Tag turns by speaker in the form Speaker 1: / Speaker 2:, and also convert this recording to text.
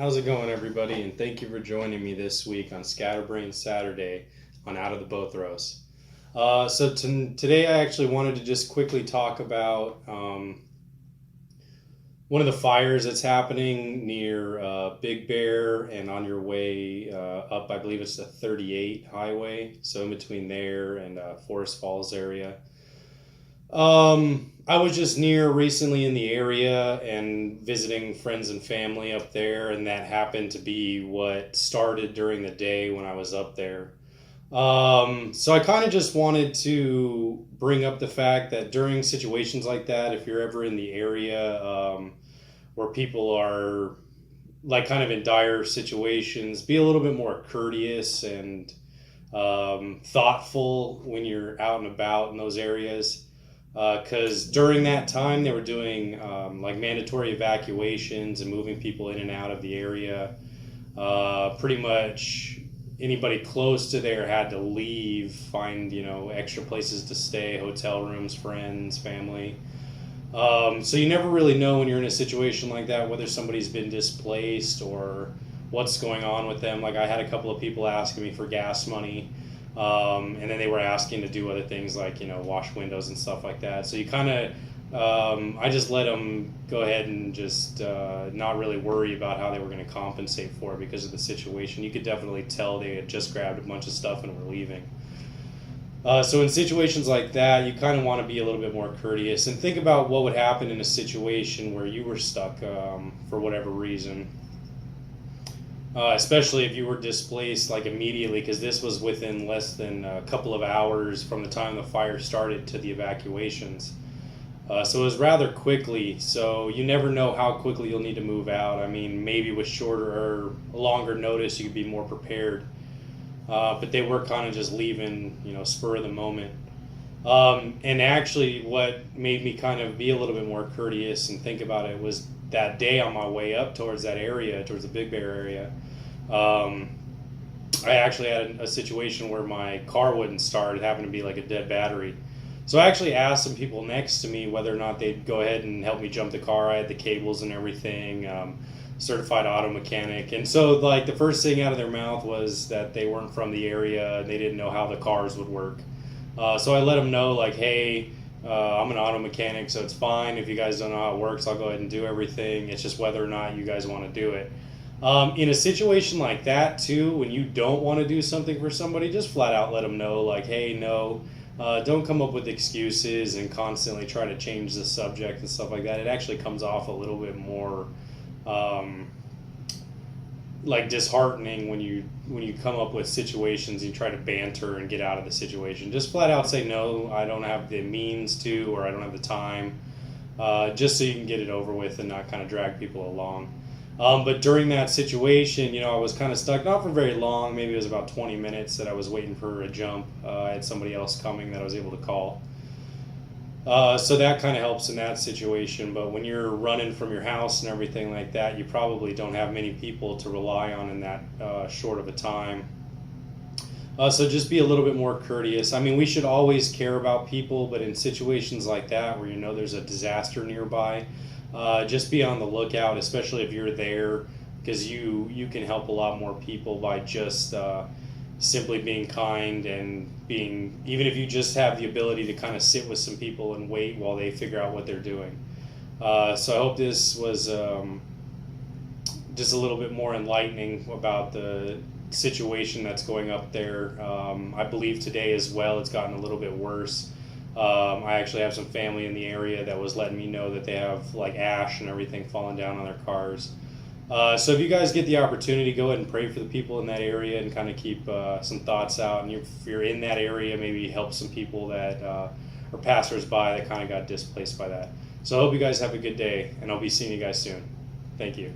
Speaker 1: How's it going, everybody? And thank you for joining me this week on Scatterbrain Saturday on Out of the Bothros. Today I actually wanted to just quickly talk about one of the fires that's happening near Big Bear and on your way up. I believe it's the 38 highway, so in between there and Forest Falls area. I was just near recently in the area and visiting friends and family up there, and that happened to be what started during the day when I was up there. So I kind of just wanted to bring up the fact that during situations like that, if you're ever in the area where people are like kind of in dire situations, be a little bit more courteous and thoughtful when you're out and about in those areas. Because during that time they were doing like mandatory evacuations and moving people in and out of the area. Pretty much anybody close to there had to leave, find extra places to stay, hotel rooms, friends, family. So you never really know when you're in a situation like that whether somebody's been displaced or what's going on with them. Like I had a couple of people asking me for gas money. And then they were asking to do other things like wash windows and stuff like that. So you kind of I just let them go ahead and just not really worry about how they were going to compensate for it because of the situation. You could definitely tell they had just grabbed a bunch of stuff and were leaving. So in situations like that, you kind of want to be a little bit more courteous and think about what would happen in a situation where you were stuck for whatever reason. Especially if you were displaced like immediately, because this was within less than a couple of hours from the time the fire started to the evacuations. So it was rather quickly, so you never know how quickly you'll need to move out. I mean, maybe with shorter or longer notice you could be more prepared. But they were kind of just leaving, spur of the moment. And actually what made me kind of be a little bit more courteous and think about it was that day on my way up towards that area, towards the Big Bear area. I actually had a situation where my car wouldn't start. It happened to be like a dead battery. So I actually asked some people next to me whether or not they'd go ahead and help me jump the car. I had the cables and everything, certified auto mechanic. And so like the first thing out of their mouth was that they weren't from the area and they didn't know how the cars would work. So I let them know like, hey, I'm an auto mechanic, so it's fine. If you guys don't know how it works, I'll go ahead and do everything. It's just whether or not you guys want to do it. In a situation like that, too, when you don't want to do something for somebody, just flat out let them know, like, hey, no, don't come up with excuses and constantly try to change the subject and stuff like that. It actually comes off a little bit more like disheartening when you come up with situations and you try to banter and get out of the situation. Just flat out say no, I don't have the means to, or I don't have the time, just so you can get it over with and not kind of drag people along. But during that situation, I was kind of stuck, not for very long. Maybe it was about 20 minutes that I was waiting for a jump. I had somebody else coming that I was able to call. So that kind of helps in that situation. But when you're running from your house and everything like that, you probably don't have many people to rely on in that short of a time. So just be a little bit more courteous. I mean, we should always care about people, but in situations like that where there's a disaster nearby, just be on the lookout, especially if you're there, because you can help a lot more people by just simply being kind and even if you just have the ability to kind of sit with some people and wait while they figure out what they're doing. So I hope this was just a little bit more enlightening about the situation that's going up there. I believe today as well it's gotten a little bit worse. I actually have some family in the area that was letting me know that they have like ash and everything falling down on their cars. So if you guys get the opportunity, go ahead and pray for the people in that area and kind of keep some thoughts out. And if you're in that area, maybe help some people that are passersby that kind of got displaced by that. So I hope you guys have a good day, and I'll be seeing you guys soon. Thank you.